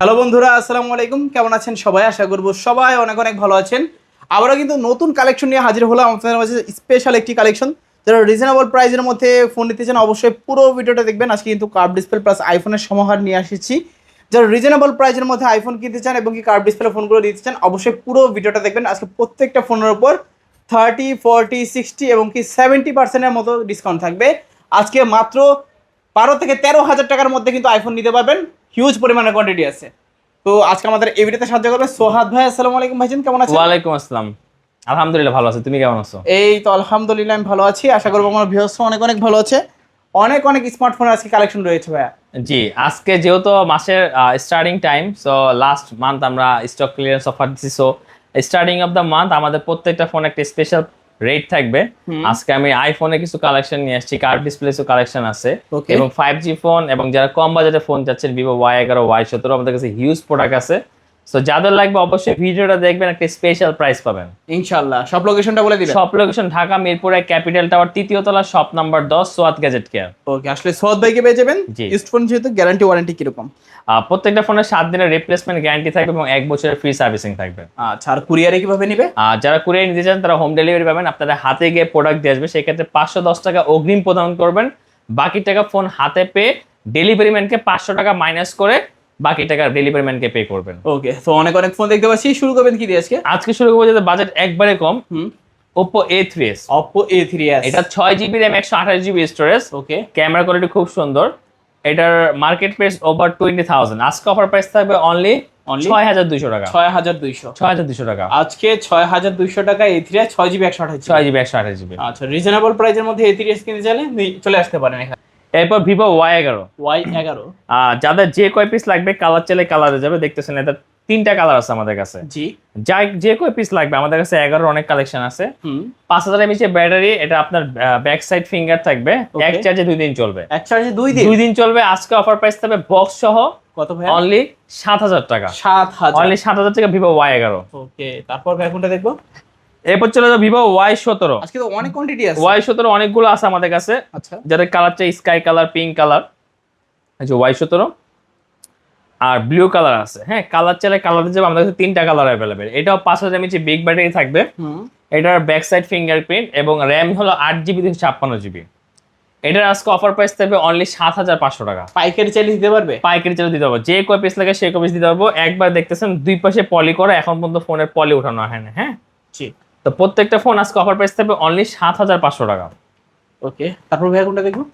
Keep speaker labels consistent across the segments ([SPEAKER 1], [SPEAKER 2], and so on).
[SPEAKER 1] Hello বন্ধুরা, আসসালামু আলাইকুম। কেমন আছেন সবাই? আশা করবো সবাই অনেক অনেক ভালো আছেন। আবারও কিন্তু নতুন কালেকশন নিয়ে হাজির হলাম আপনাদের মাঝে, স্পেশাল একটি কালেকশন। যারা রিজনেবল প্রাইসের মধ্যে ফোন নিতে চান অবশ্যই পুরো ভিডিওটা দেখবেন। আজকে কিন্তু কার্ভ ডিসপ্লে প্লাস আইফোনের সমাহার নিয়ে এসেছি। যারা রিজনেবল প্রাইসের মধ্যে আইফোন কিনতে চান এবং কি কার্ভ ডিসপ্লে ফোনগুলো নিতে চান অবশ্যই পুরো ভিডিওটা দেখবেন। আজকে প্রত্যেকটা ফোনের উপর 30, 40, 60 এবং কি 70%-এর মতো ডিসকাউন্ট থাকবে। আজকে মাত্র 12 থেকে 13 হাজার টাকার মধ্যে কিন্তু আইফোন নিতে পারবেন। হিউজ পরিমাণে কোয়ান্টিটি আছে। তো আজকে আমাদের এই ভিডিওতে সাহায্য করবে সোহাদ ভাই। আসসালামু আলাইকুম ভাইজান, কেমন আছেন?
[SPEAKER 2] ওয়ালাইকুম আসসালাম। আলহামদুলিল্লাহ ভালো আছি, তুমি কেমন আছো?
[SPEAKER 1] এই তো আলহামদুলিল্লাহ আমি ভালো আছি। আশা করবো আমার ভিউয়ার্স অনেক অনেক ভালো আছে। অনেক অনেক স্মার্টফোনের আজকে কালেকশন রয়েছে ভাইয়া।
[SPEAKER 2] জি, আজকে যেহেতু মাসের starting time, so last month আমরা স্টক ক্লিয়ারেন্স অফার দিচ্ছি। So starting of the month আমাদের প্রত্যেকটা ফোন একটা স্পেশাল রেট থাকবে। আজকে আমি আইফোনে কিছু কালেকশন নিয়ে আসছি, কার্ভ ডিসপ্লে কিছু কালেকশন আছে এবং 5G ফোন এবং যারা কম বাজেটে ফোন চাচ্ছেন ভিভো Y11, Y17 আমাদের কাছে হিউজ প্রোডাক্ট আছে। সো যাদের লাগবে অবশ্যই ভিডিওটা দেখবেন, একটা স্পেশাল প্রাইস পাবেন
[SPEAKER 1] ইনশাআল্লাহ। সব লোকেশনটা বলে দিবেন।
[SPEAKER 2] সব লোকেশন ঢাকা মিরপুরে ক্যাপিটাল টাওয়ার 3য় তলা, শপ নাম্বার 10, সোয়াদ গ্যাজেট কেয়ার।
[SPEAKER 1] ওকে, আসলে সোহাদ ভাইকে পেয়ে যাবেন।
[SPEAKER 2] জি।
[SPEAKER 1] ইউজড ফোন যেহেতু গ্যারান্টি ওয়ারেন্টি কিরকম?
[SPEAKER 2] প্রত্যেকটা ফোনের 7 দিনের রিপ্লেসমেন্ট গ্যারান্টি থাকবে এবং 1 বছরের ফ্রি সার্ভিসিং থাকবে।
[SPEAKER 1] আচ্ছা, আর কুরিয়ারে কিভাবে নিবে?
[SPEAKER 2] আর যারা কুরিয়ার নিতে চান তারা হোম ডেলিভারি পাবেন, আপনাদের হাতে গিয়ে প্রোডাক্ট দিয়ে আসবে। সেক্ষেত্রে 510 টাকা অগ্রিম প্রদান করবেন, বাকি টাকা ফোন হাতে পেয়ে ডেলিভারি ম্যানকে 500 টাকা মাইনাস করে বাকি টাকা ডেলিভারি ম্যানকে পে করবেন।
[SPEAKER 1] ওকে, তো অনেক অনেক ফোন দেখতে পাচ্ছি। শুরু করবেন কি দিয়ে আজকে?
[SPEAKER 2] আজকে শুরু করবো যাদের বাজেট একবারে কম, Oppo A3s।
[SPEAKER 1] Oppo A3s,
[SPEAKER 2] এটা 6GB RAM 128GB স্টোরেজ।
[SPEAKER 1] ওকে।
[SPEAKER 2] ক্যামেরা কোয়ালিটি খুব সুন্দর। এটার মার্কেট প্রাইস ওভার 20,000। আজকে অফার প্রাইস থাকবে অনলি 6200 টাকা।
[SPEAKER 1] 6200
[SPEAKER 2] 6200 টাকা
[SPEAKER 1] আজকে 6200 টাকা A3s 6GB 128GB।
[SPEAKER 2] 6GB 128GB।
[SPEAKER 1] আচ্ছা, রিজনেবল প্রাইসের মধ্যে A3s কিনতে চাইলে চলে আসতে পারেন এখানে।
[SPEAKER 2] এরপর ভিভো Y11।
[SPEAKER 1] Y11,
[SPEAKER 2] যাদের যে কয় পিস লাগবে কালার চাইলে কালারে যাবে, দেখতেছেন এটা 3টা কালার আছে আমাদের কাছে।
[SPEAKER 1] জি।
[SPEAKER 2] যে কয় পিস লাগবে আমাদের কাছে 11 অনেক কালেকশন আছে। 5000 mAh ব্যাটারি, এটা আপনার ব্যাক সাইড ফিঙ্গার থাকবে, এক চার্জে 2 দিন চলবে।
[SPEAKER 1] এক চার্জে 2 দিন?
[SPEAKER 2] 2 দিন চলবে। আজকে অফার প্রাইস থাকবে বক্স সহ
[SPEAKER 1] কত ভাই?
[SPEAKER 2] অনলি 7000 টাকা।
[SPEAKER 1] 7000,
[SPEAKER 2] অনলি 7000 টাকা ভিভো Y11।
[SPEAKER 1] ওকে, তারপর ভাই কোনটা দেখবো?
[SPEAKER 2] এরপর চলে যাবে ভিভো Y17।
[SPEAKER 1] আজকে তো অনেক কোয়ান্টিটি আছে।
[SPEAKER 2] Y17 অনেকগুলো আছে আমাদের কাছে।
[SPEAKER 1] আচ্ছা,
[SPEAKER 2] যাদের কালার চাই স্কাই কালার, পিঙ্ক কালার, এই যে Y17 আর ব্লু কালার আছে। হ্যাঁ, কালার চাইলে কালার যাবে, আমাদের কাছে 3টা কালার অ্যাভেলেবেল। এটাও 5000 mAh বিগ ব্যাটারি থাকবে। এটার ব্যাক সাইড ফিঙ্গারপ্রিন্ট এবং র্যাম হলো 8GB 256GB। এটার আজকে অফার প্রাইস থাকবে অনলি 7500 টাকা।
[SPEAKER 1] পাইকারি চাইলে দিতে পারবে?
[SPEAKER 2] পাইকারি চাইলে দিতে পারবো, যে কয় পিস লাগে সেই কয় পিস দিতে পারবো। একবার দেখতেছেন দুই পাশে পলি করা, এখন পর্যন্ত ফোনের পলি উঠানো হয় না। হ্যাঁ
[SPEAKER 1] জি।
[SPEAKER 2] তো প্রত্যেকটা ফোন আজকে অফার প্রাইস থাকবে অনলি 7500 টাকা।
[SPEAKER 1] ওকে, তারপর ভাই কোনটা দেখবো?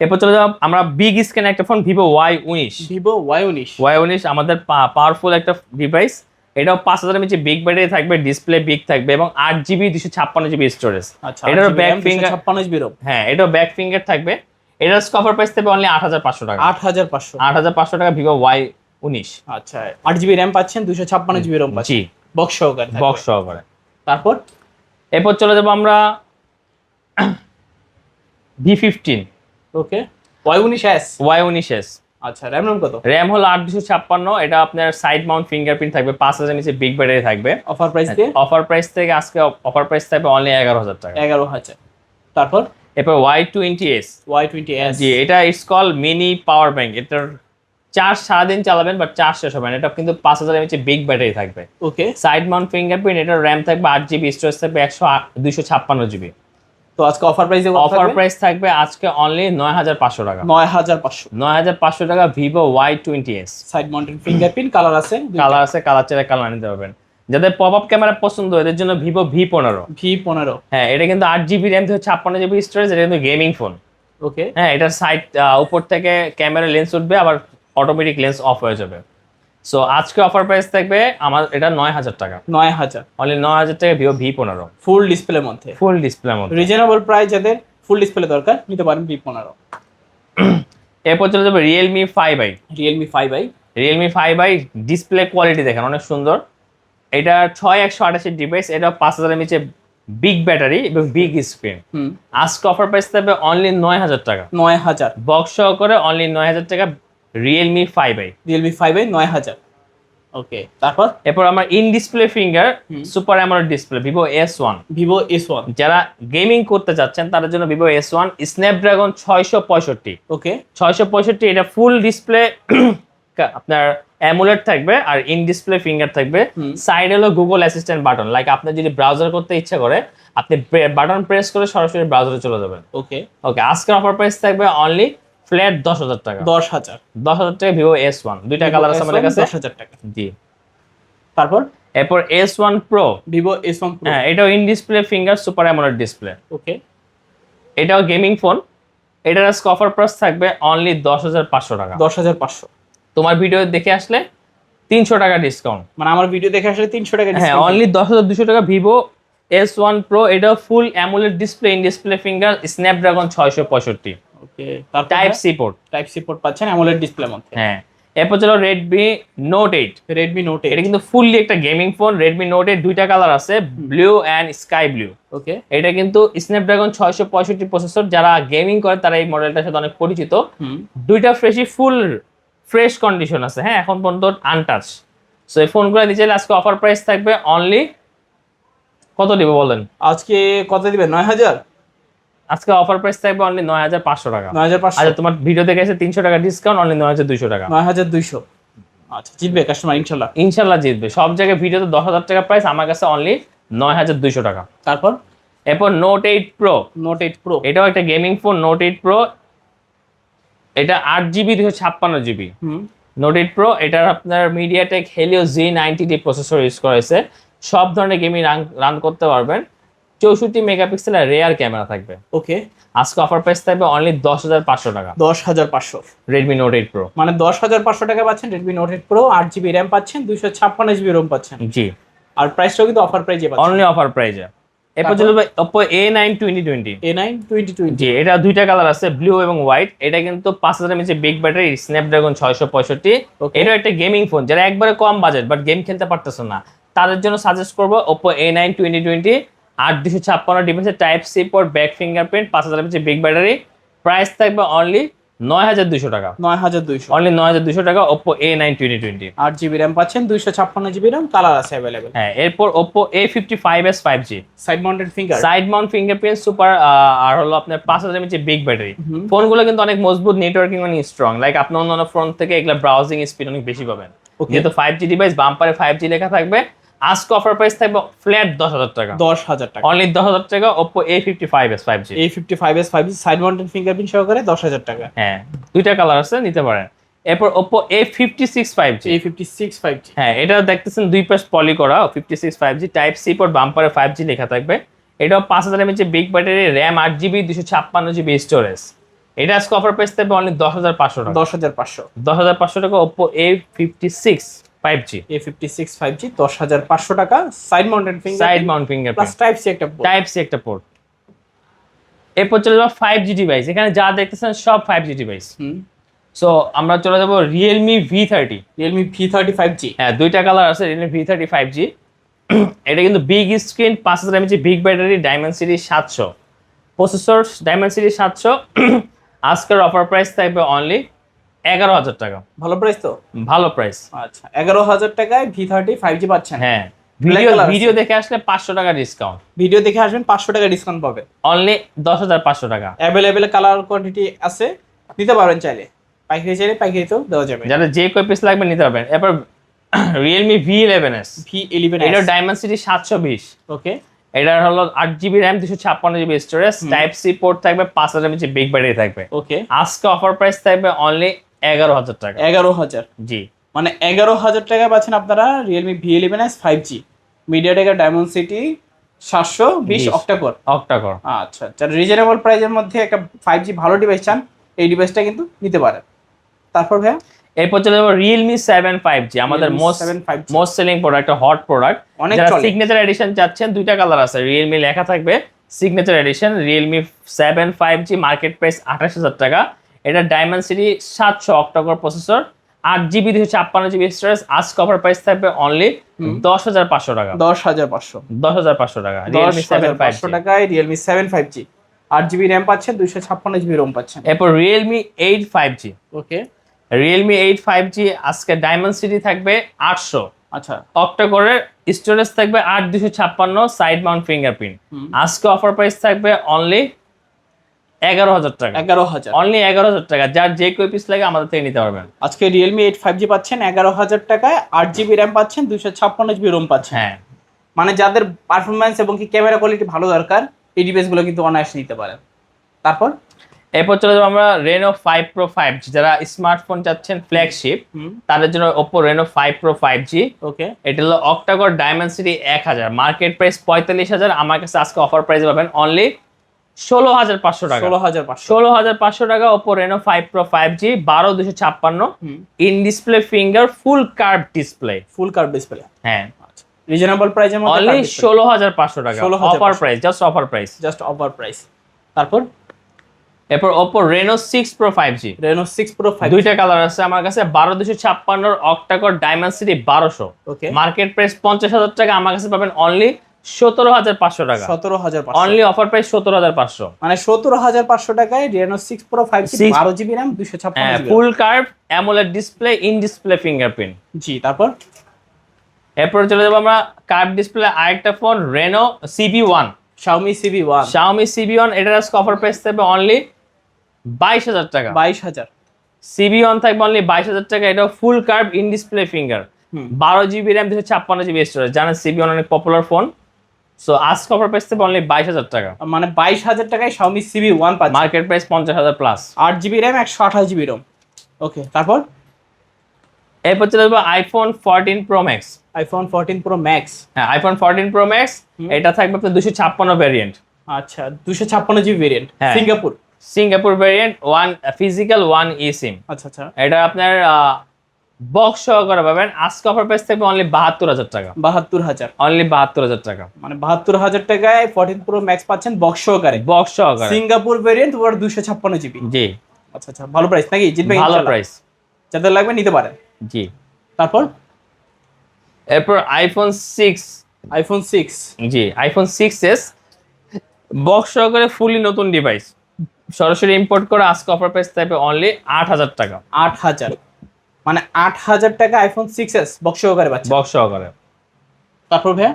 [SPEAKER 2] এরপর চলে যাব আমরা বিগ স্ক্রিন একটা phone Vivo Y19।
[SPEAKER 1] Vivo Y19,
[SPEAKER 2] Y19 আমাদের পাওয়ারফুল একটা ডিভাইস। এটাও 5000 mAh বিগ ব্যাটারি থাকবে, ডিসপ্লে বিগ থাকবে এবং 8GB 256GB স্টোরেজ।
[SPEAKER 1] আচ্ছা,
[SPEAKER 2] এটারও ব্যাক ফিঙ্গার,
[SPEAKER 1] 56GB ROM।
[SPEAKER 2] হ্যাঁ এটাও ব্যাক ফিঙ্গার থাকবে। এটার কভার প্রাইস থাকবে অনলি 8500 টাকা।
[SPEAKER 1] 8500,
[SPEAKER 2] 8500 টাকা ভিভো Y19।
[SPEAKER 1] আচ্ছা, 8GB RAM পাচ্ছেন, 256GB ROM পাচ্ছেন।
[SPEAKER 2] জি,
[SPEAKER 1] বক্স সহকারে থাকবে।
[SPEAKER 2] বক্স সহকারে।
[SPEAKER 1] তারপর
[SPEAKER 2] এরপর চলে যাব আমরা V15।
[SPEAKER 1] ওকে, Y19s।
[SPEAKER 2] Y19s।
[SPEAKER 1] আচ্ছা, RAM ROM কত?
[SPEAKER 2] র্যাম হলো 8256। এটা আপনার সাইড মাউন্ট ফিঙ্গারপ্রিন্ট থাকবে, 5000 mAh বিগ ব্যাটারি থাকবে।
[SPEAKER 1] অফার প্রাইস দিয়ে
[SPEAKER 2] অফার প্রাইস থেকে আজকে অফার প্রাইস থাকবে অনলি 11000 টাকা।
[SPEAKER 1] 11000। তারপর
[SPEAKER 2] এরপর Y20s।
[SPEAKER 1] Y20s,
[SPEAKER 2] জি, এটা it's call mini power bank. এটার চার্জ সারাদিন চালাবেন বাট চার্জ শেষ হবে না। এটা কিন্তু 5000 mAh বিগ ব্যাটারি থাকবে।
[SPEAKER 1] ওকে।
[SPEAKER 2] সাইড মাউন্ট ফিঙ্গারপ্রিন্ট, এটার র্যাম থাকবে 8GB, স্টোরেজ থাকবে 256GB।
[SPEAKER 1] তো আজকে অফার প্রাইসে
[SPEAKER 2] অফার প্রাইস থাকবে আজকে অনলি 9500 টাকা।
[SPEAKER 1] 9500।
[SPEAKER 2] 9500 টাকা Vivo Y20s।
[SPEAKER 1] Side mounted fingerprint, colour আছে,
[SPEAKER 2] কালার আছে, কালার চাইলে কালার নিতে পারবেন। যাদের পপ আপ ক্যামেরা পছন্দ এদের জন্য ভিভো V15।
[SPEAKER 1] V15,
[SPEAKER 2] হ্যাঁ, এটা কিন্তু 8GB র্যাম 256GB স্টোরেজ। এটা কিন্তু গেমিং ফোন।
[SPEAKER 1] ওকে।
[SPEAKER 2] হ্যাঁ, এটার সাইড উপর থেকে ক্যামেরা লেন্স উঠবে, আবার অটোমেটিক লেন্স অফ হয়ে যাবে। সো আজকে অফার প্রাইস থাকবে আমার এটা 9000 টাকা।
[SPEAKER 1] 9000,
[SPEAKER 2] অনলি 9000 টাকা ভিভো V15
[SPEAKER 1] ফুল ডিসপ্লের মধ্যে।
[SPEAKER 2] ফুল ডিসপ্লের মধ্যে।
[SPEAKER 1] রিজনেবল প্রাইস যাদের ফুল ডিসপ্লে দরকার নিতে পারেন V15।
[SPEAKER 2] এরপর চলে যাবে Realme 5i।
[SPEAKER 1] Realme 5i,
[SPEAKER 2] Realme 5i display quality দেখেন অনেক সুন্দর। এটা 6128 ডিভাইস। এটা 5000 mAh বিগ ব্যাটারি এবং বিগ স্ক্রিন। আজকে অফার প্রাইস থাকবে অনলি 9000 টাকা।
[SPEAKER 1] 9000,
[SPEAKER 2] বক্স সহকারে অনলি 9000 টাকা Realme 5i।
[SPEAKER 1] Realme 5i 9000। ওকে, তারপর
[SPEAKER 2] এরপর আমরা in display finger super AMOLED display Vivo S1।
[SPEAKER 1] Vivo S1,
[SPEAKER 2] যারা গেমিং করতে চাচ্ছেন তাদের জন্য ভিভো S1 স্ন্যাপড্রাগন 665।
[SPEAKER 1] ওকে।
[SPEAKER 2] 665 এটা ফুল ডিসপ্লে আপনার অ্যামুলেট থাকবে আর ইন ডিসপ্লে ফিঙ্গার থাকবে। সাইড হলো গুগল অ্যাসিস্ট্যান্ট বাটন, লাইক আপনি যদি ব্রাউজার করতে ইচ্ছা করে আপনি বাটন প্রেস করে সরাসরি ব্রাউজারে চলে যাবেন।
[SPEAKER 1] ওকে
[SPEAKER 2] ওকে, আজকের অফার প্রাইস থাকবে অনলি ফ্ল্যাট 10,000 টাকা।
[SPEAKER 1] 10,000
[SPEAKER 2] 10,000 টাকা ভিভো S1, দুইটা কালার আছে আমাদের কাছে।
[SPEAKER 1] 10,000 টাকা।
[SPEAKER 2] জি,
[SPEAKER 1] তারপর
[SPEAKER 2] এরপর S1 Pro,
[SPEAKER 1] Vivo S1 Pro।
[SPEAKER 2] হ্যাঁ এটাও in display finger super AMOLED display.
[SPEAKER 1] Okay
[SPEAKER 2] এটাও গেমিং ফোন। এটার আজকে অফার প্রাইস থাকবে অনলি 10,500 টাকা।
[SPEAKER 1] 10,500
[SPEAKER 2] তোমার ভিডিও দেখে আসলে 300 টাকা ডিসকাউন্ট।
[SPEAKER 1] মানে আমার ভিডিও দেখে আসলে 300 টাকা
[SPEAKER 2] হ্যাঁ,
[SPEAKER 1] ডিসকাউন্ট।
[SPEAKER 2] অনলি 10,200 টাকা ভিভো S1 Pro। এটাও full AMOLED display, in display finger, Snapdragon 665।
[SPEAKER 1] Okay তারপর
[SPEAKER 2] type C port.
[SPEAKER 1] Type C port পাচ্ছেন অ্যামোলেড ডিসপ্লের মধ্যে।
[SPEAKER 2] হ্যাঁ, এরপর চলো Redmi Note 8।
[SPEAKER 1] Redmi Note 8
[SPEAKER 2] এটা কিন্তু ফুললি একটা গেমিং ফোন। Redmi Note 8 দুইটা কালার আছে, ব্লু এন্ড স্কাই ব্লু।
[SPEAKER 1] ওকে
[SPEAKER 2] এটা কিন্তু স্ন্যাপড্রাগন 665 প্রসেসর, যারা গেমিং করে তারা এই মডেলটার সাথে অনেক পরিচিত। দুইটা ফুল ফ্রেশ কন্ডিশন আছে, হ্যাঁ এখন পর্যন্ত আনটাচ। সো এই ফোনগুলো নিচে আজকে অফার প্রাইস থাকবে অনলি কত দিব বলেন?
[SPEAKER 1] আজকে কত দিবেন? 9,000।
[SPEAKER 2] আজকে অফার প্রাইস থাকবে অনলি 9,500 টাকা।
[SPEAKER 1] 9,500।
[SPEAKER 2] আচ্ছা, তোমার ভিডিও দেখে এসে 300 টাকা ডিসকাউন্ট, অনলি 9,200 টাকা।
[SPEAKER 1] 9,200। আচ্ছা জিতবে কাস্টমার ইনশাআল্লাহ।
[SPEAKER 2] ইনশাল্লাহ জিতবে। সব জায়গায় ভিডিওতে 10,000 টাকা প্রাইস, আমার কাছে অনলি 9,200 টাকা।
[SPEAKER 1] তারপর
[SPEAKER 2] এরপর Note 8 Pro।
[SPEAKER 1] Note 8 Pro।
[SPEAKER 2] এটাও একটা গেমিং ফোন, Note 8 Pro। এটা 8GB 256GB। Note 8 Pro, এটার আপনার MediaTek Helio Z90D processor use করা হয়েছে। সব ধরনের গেমিং রান করতে পারবেন। 64 মেগাপিক্সেলের রেয়ার ক্যামেরা থাকবে।
[SPEAKER 1] ওকে
[SPEAKER 2] আজকে অফার প্রাইস থাকবে অনলি 10,500 টাকা।
[SPEAKER 1] 10,500।
[SPEAKER 2] Redmi Note 8 Pro।
[SPEAKER 1] মানে 10,500 টাকা পাচ্ছেন Redmi Note 8 Pro, 8GB RAM পাচ্ছেন, 256GB ROM পাচ্ছেন।
[SPEAKER 2] জি,
[SPEAKER 1] আর প্রাইসটাও কিন্তু অফার প্রাইজে পাচ্ছেন।
[SPEAKER 2] অনলি অফার প্রাইজে। এরপর চলবে Oppo A9 2020।
[SPEAKER 1] A9 2020।
[SPEAKER 2] জি, এটা দুইটা কালার আছে, ব্লু এবং হোয়াইট। এটা কিন্তু 5,000 mAh বিগ ব্যাটারি, স্ন্যাপড্রাগন 665। এটা একটা গেমিং ফোন, যারা একবারে কম বাজেট বাট গেম খেলতে পারতেছে না তাদের জন্য সাজেস্ট করবো Oppo A9 2020। 8,256 ডিভাইসের type C port, back fingerprint, 5,000 mAh big battery. Price থাকবে অনলি 9,200 টাকা।
[SPEAKER 1] 9,200।
[SPEAKER 2] অনলি 9,200 টাকা Oppo A9 2020।
[SPEAKER 1] 8GB RAM পাচ্ছেন, 256GB RAM, কালার আছে अवेलेबल।
[SPEAKER 2] হ্যাঁ, এরপর Oppo A55s 5G।
[SPEAKER 1] Side mounted finger.
[SPEAKER 2] Side mount fingerprint super, আর হলো আপনার 5,000 mAh বিগ ব্যাটারি। ফোনগুলো কিন্তু অনেক মজবুত, নেটওয়ার্কিং অনেক স্ট্রং। লাইক আপনি অন্যান্য ফোন থেকে এগুলা ব্রাউজিং স্পিড অনেক বেশি পাবেন। যেহেতু 5G ডিভাইস, বাম্পারে 5G লেখা থাকবে। আজকে অফার প্রাইস থাকবে ফ্ল্যাট 10,000 টাকা।
[SPEAKER 1] 10,000 টাকা।
[SPEAKER 2] অনলি 10,000 টাকা Oppo A55s 5G।
[SPEAKER 1] A55s 5G side mounted fingerprint সহকারে 10,000 টাকা।
[SPEAKER 2] হ্যাঁ, দুইটা কালার আছে, নিতে পারেন। এরপর Oppo A56 5G।
[SPEAKER 1] A56 5G।
[SPEAKER 2] হ্যাঁ, এটা দেখতেছেন দুই পাশ পলি করা 56 5G, type C port, বাম্পারে 5G লেখা থাকবে। এটাও 5,000 mAh big battery, RAM 8GB 256GB storage. এটা আজকে অফার প্রাইস থাকবে অনলি 10,500 টাকা।
[SPEAKER 1] 10,500।
[SPEAKER 2] 10,500 টাকা Oppo A56 5G।
[SPEAKER 1] A56 5G 10,500 টাকা। Side mounted finger,
[SPEAKER 2] side mount
[SPEAKER 1] plus
[SPEAKER 2] fingerprint,
[SPEAKER 1] type C একটা পোর্ট।
[SPEAKER 2] টাইপ সি একটা পোর্ট। এরপর চলে যাবো 5G ডিভাইস। এখানে যা দেখতেছেন সব 5G ডিভাইস। সো আমরা চলে যাবো Realme V30।
[SPEAKER 1] Realme V30 5G।
[SPEAKER 2] হ্যাঁ, দুইটা কালার আছে Realme V30 5G। এটা কিন্তু big screen, 5,000 mAh big battery, Dimensity 700 processor, Dimensity 700। আজকের অফার প্রাইস থাকবে অনলি 11,000 টাকা।
[SPEAKER 1] ভালো প্রাইস তো?
[SPEAKER 2] ভালো প্রাইস।
[SPEAKER 1] আচ্ছা 11,000 টাকায় V30 5G পাচ্ছেন।
[SPEAKER 2] হ্যাঁ,
[SPEAKER 1] Black color আছে।
[SPEAKER 2] ভিডিও দেখে আসলে 500 টাকা ডিসকাউন্ট।
[SPEAKER 1] ভিডিও দেখে আসবেন 500 টাকা ডিসকাউন্ট পাবে।
[SPEAKER 2] অনলি 10,500 টাকা।
[SPEAKER 1] अवेलेबल কালার কোয়ান্টিটি আছে, নিতে পারবেন চাইলে। পাইকারি চাইলে পাইকারিতেও দেওয়া যাবে।
[SPEAKER 2] যাদের যে কয় পিস লাগবে নিতে পারবেন। এরপর Realme V11s।
[SPEAKER 1] V11
[SPEAKER 2] এটা Dimensity 720।
[SPEAKER 1] ওকে।
[SPEAKER 2] এটার হলো 8GB RAM 256GB storage, type C port থাকবে, 5,000 mAh বিগ ব্যাটারি থাকবে।
[SPEAKER 1] ওকে।
[SPEAKER 2] আজকে অফার প্রাইস থাকবে অনলি 11,000 টাকা।
[SPEAKER 1] 11,000।
[SPEAKER 2] জি,
[SPEAKER 1] মানে 11,000 টাকা পাচ্ছেন আপনারা Realme V11s 5G, MediaTek Dimensity 720 octa-core.
[SPEAKER 2] Octa-core.
[SPEAKER 1] আচ্ছা, যারা রিজনেবল প্রাইসের মধ্যে একটা 5G ভালো ডিভাইস চান, এই ডিভাইসটা কিন্তু নিতে পারেন। তারপর ভাইয়া
[SPEAKER 2] এরপর চলে যাবো Realme 7 5G, আমাদের
[SPEAKER 1] Realme 7 5G
[SPEAKER 2] most selling product, hot product.
[SPEAKER 1] অনেক
[SPEAKER 2] যারা
[SPEAKER 1] চলে।
[SPEAKER 2] সিগনেচার এডিশন চাচ্ছেন, দুইটা কালার আছে, Realme লেখা থাকবে signature addition. Realme 7 5G market price 28,000 টাকা। এটা Dimensity 700 octa-core processor, 8GB 256GB storage. আজকে অফার প্রাইস থাকবে অনলি 10,500 টাকা।
[SPEAKER 1] 10,500।
[SPEAKER 2] 10,500 টাকা Realme 7 5G।
[SPEAKER 1] 10,500 টাকায় Realme 7 5G, 8GB RAM পাচ্ছেন, 256GB ROM পাচ্ছেন।
[SPEAKER 2] এরপর Realme 8 5G।
[SPEAKER 1] ওকে।
[SPEAKER 2] Realme 8 5G আজকে Dimensity থাকবে 800,
[SPEAKER 1] আচ্ছা
[SPEAKER 2] অক্টা-কোরের স্টোরেজ থাকবে 8,256, সাইড মাউন্ট ফিঙ্গারপ্রিন্ট। আজকে অফার প্রাইস থাকবে অনলি 11,000 টাকা,
[SPEAKER 1] 11,000
[SPEAKER 2] অনলি 11,000 টাকা। যার যে কই পিস লাগে আমাদের থেকে নিতে পারবেন।
[SPEAKER 1] আজকে রিয়েলমি 8 5G পাচ্ছেন 11,000 টাকায়, 8GB র্যাম পাচ্ছেন, 256GB রোম পাচ্ছেন।
[SPEAKER 2] হ্যাঁ,
[SPEAKER 1] মানে যাদের পারফরমেন্স এবং কি ক্যামেরা কোয়ালিটি ভালো দরকার, এই ডিভাইসগুলো কিন্তু অনায়াসে নিতে পারেন। তারপর
[SPEAKER 2] এরপর চলে যাবো আমরা Reno 5 Pro 5G। যারা স্মার্টফোন চাচ্ছেন ফ্ল্যাগশিপ, তাদের জন্য Oppo Reno 5 Pro 5G।
[SPEAKER 1] ওকে,
[SPEAKER 2] এটা হলো অক্টাকোর ডায়মেনসিটি 1000, মার্কেট প্রাইস 45,000। আমার কাছে আজকে অফার প্রাইসে পাবেন অনলি 16,500 টাকা। 16,500 টাকা Oppo Reno 5 Pro 5G, 12256 in display finger, full curve display.
[SPEAKER 1] Full curve display,
[SPEAKER 2] হ্যাঁ,
[SPEAKER 1] রিজনেবল প্রাইসের মধ্যে
[SPEAKER 2] অনলি 16,500 টাকা।
[SPEAKER 1] 16,500
[SPEAKER 2] offer price, just offer price,
[SPEAKER 1] just offer price. তারপর
[SPEAKER 2] এরপর Oppo Reno 6 Pro 5G,
[SPEAKER 1] Reno 6 Pro 5G,
[SPEAKER 2] দুইটা colour আছে আমার কাছে। 12256 অক্টাকোর ডায়মেনসিটি 1200,
[SPEAKER 1] ওকে,
[SPEAKER 2] মার্কেট প্রাইস 50,000 টাকা। আমার কাছে পাবেন অনলি 17,500 টাকা।
[SPEAKER 1] 17,500,
[SPEAKER 2] অনলি অফার প্রাইস 17,500।
[SPEAKER 1] মানে 17,500 টাকায় Reno 6 Pro 5G,
[SPEAKER 2] 6
[SPEAKER 1] 12GB RAM, 256GB।
[SPEAKER 2] Full curve AMOLED display, in display fingerprint.
[SPEAKER 1] জি, তারপর
[SPEAKER 2] এরপর চলে যাবো আমরা কার্ভ ডিসপ্লে আরেকটা phone Reno CB1।
[SPEAKER 1] Xiaomi CB1,
[SPEAKER 2] Xiaomi CB1, এটার আজকে অফার প্রাইস থাকবে অনলি 22,000 টাকা।
[SPEAKER 1] 22,000,
[SPEAKER 2] CB1 থাকবে অনলি 22,000 টাকা। এটাও full curve in display finger, 12GB RAM, 256GB storage. জানেন CB1 অনেক পপুলার ফোন। সো আজকে অফার প্রাইস থাকবে অনলি 22,000 টাকা।
[SPEAKER 1] মানে 22,000 টাকায় Xiaomi CB1 পাচ্ছেন।
[SPEAKER 2] Market price 50,000 plus,
[SPEAKER 1] 8GB RAM, 128GB ROM. Okay, তারপর
[SPEAKER 2] এরপর চলে যাবো iPhone 14 Pro Max।
[SPEAKER 1] iPhone 14 Pro Max,
[SPEAKER 2] হ্যাঁ, iPhone 14 Pro Max, এটা থাকবে আপনার 256 ভ্যারিয়েন্ট।
[SPEAKER 1] আচ্ছা, 256GB ভেরিয়েন্ট,
[SPEAKER 2] হ্যাঁ। Singapore variant, 1 physical 1 eSIM।
[SPEAKER 1] আচ্ছা আচ্ছা,
[SPEAKER 2] এটা আপনার বক্স সহকারে পাবেন। আজকে অফার প্রাইস থাকবে অনলি 72,000 টাকা।
[SPEAKER 1] 72,000,
[SPEAKER 2] অনলি 72,000 টাকা,
[SPEAKER 1] মানে 72,000 টাকায় 14 Pro Max পাচ্ছেন বক্স সহকারে,
[SPEAKER 2] বক্স সহকারে।
[SPEAKER 1] সিঙ্গাপুর ভেরিয়েন্ট, ওর 256GB।
[SPEAKER 2] জি,
[SPEAKER 1] আচ্ছা আচ্ছা, ভালো প্রাইস নাকি? জিতবে
[SPEAKER 2] ভালো
[SPEAKER 1] ইনশাআল্লাহ।
[SPEAKER 2] প্রাইস,
[SPEAKER 1] যাদের লাগবে নিতে পারেন।
[SPEAKER 2] জি।
[SPEAKER 1] তারপর
[SPEAKER 2] এরপর iPhone 6,
[SPEAKER 1] iPhone 6,
[SPEAKER 2] জি, iPhone 6s বক্স সহকারে ফুলি নতুন ডিভাইস, সরাসরি ইম্পোর্ট করে। আজকে অফার প্রাইস থাকবে অনলি 8,000 টাকা।
[SPEAKER 1] 8,000, মানে 8,000 টাকা iPhone 6s বক্স সহকারে পাচ্ছেন।
[SPEAKER 2] বক্স সহকারে।
[SPEAKER 1] তারপর ভাইয়া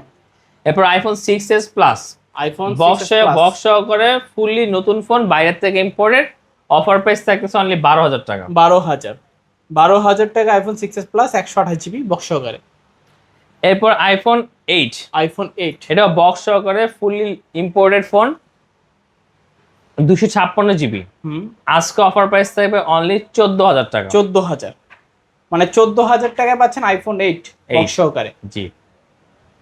[SPEAKER 2] এরপর iPhone 6s plus
[SPEAKER 1] iPhone
[SPEAKER 2] box
[SPEAKER 1] 6s Plus,
[SPEAKER 2] box সহকারে ফুলি নতুন ফোন, বাইরের থেকে ইম্পোর্টেড। অফার প্রাইস থাকতেছে অনলি 12,000 টাকা।
[SPEAKER 1] 12,000 টাকা iPhone 6s Plus, 128GB box সহকারে।
[SPEAKER 2] এরপর iPhone 8,
[SPEAKER 1] iPhone 8,
[SPEAKER 2] এটা বক্স সহকারে ফুলি ইম্পোর্টেড ফোন, 256GB। আজকে অফার প্রাইস থাকবে অনলি 14,000 টাকা।
[SPEAKER 1] 14,000, মানে 14,000 টাকায় পাচ্ছেন iPhone 8 বক্স সহকারে।
[SPEAKER 2] জি,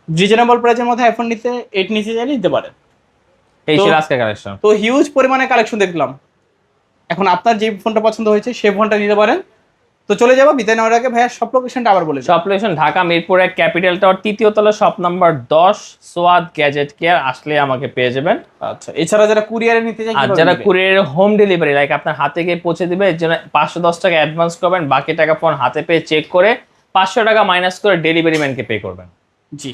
[SPEAKER 1] রিজনেবল প্রাইসের মধ্যে আইফোন নিতে 8 নিতে চাইলে নিতে পারেন।
[SPEAKER 2] এই
[SPEAKER 1] তো-
[SPEAKER 2] ছিল আজকে কালেকশন।
[SPEAKER 1] তো হিউজ পরিমাণে কালেকশন দেখলাম। এখন আপনার যে ফোনটা পছন্দ হয়েছে সেই ফোনটা নিতে পারেন। তো চলে যাবো, বিদায় নেওয়ার আগে ভাইয়া সব লোকেশনটা আবার বলে দিন।
[SPEAKER 2] শপ লোকেশন ঢাকা মিরপুরে ক্যাপিটাল টাওয়ার 3য় তলা, শপ নাম্বার 10, সোয়াদ গ্যাজেট কেয়ার। আসলে আমাকে পেয়ে যাবেন।
[SPEAKER 1] আচ্ছা, এছাড়া যারা কুরিয়ারে নিতে চায়
[SPEAKER 2] আর
[SPEAKER 1] কিভাবে
[SPEAKER 2] যারা
[SPEAKER 1] নেবে?
[SPEAKER 2] কুরিয়ার হোম ডেলিভারি, লাইক আপনার হাতে গিয়ে পৌঁছে দিবে, এর জন্য 510 টাকা অ্যাডভান্স করবেন, বাকি টাকা ফোন হাতে পেয়ে চেক করে 500 টাকা মাইনাস করে ডেলিভারি ম্যানকে পে করবেন।
[SPEAKER 1] জি,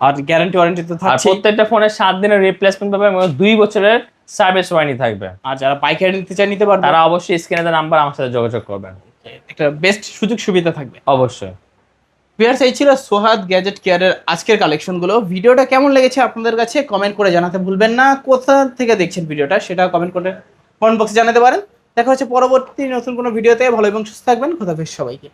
[SPEAKER 1] আর গ্যারান্টি ওয়ারেন্টি তো
[SPEAKER 2] আর
[SPEAKER 1] থাকছে।
[SPEAKER 2] প্রত্যেকটা ফোনের 7 দিনের রিপ্লেসমেন্ট পাবেন এবং 2 বছরের সার্ভিস ওয়ারেন্টি থাকবে।
[SPEAKER 1] আর যারা পাইকারি নিতে চায় নিতে পারবে।
[SPEAKER 2] তারা অবশ্যই স্ক্রিনে দেওয়া নাম্বার আমার সাথে যোগাযোগ করবেন।
[SPEAKER 1] একটা বেস্ট সুযোগ সুবিধা থাকবে।
[SPEAKER 2] অবশ্যই।
[SPEAKER 1] ভিউয়ার্স, এই ছিল সোহাদ গ্যাজেট কেয়ারের আজকের কালেকশনগুলো। ভিডিওটা কেমন লেগেছে আপনাদের কাছে কমেন্ট করে জানাতে ভুলবেন না। কোথা থেকে দেখছেন ভিডিওটা সেটা কমেন্ট করে কমেন্ট বক্সে জানাতে পারেন। দেখা হচ্ছে পরবর্তী নতুন কোনো ভিডিওতে। ভালো এবং সুস্থ থাকবেন। খোদা হাফেজ সবাইকে।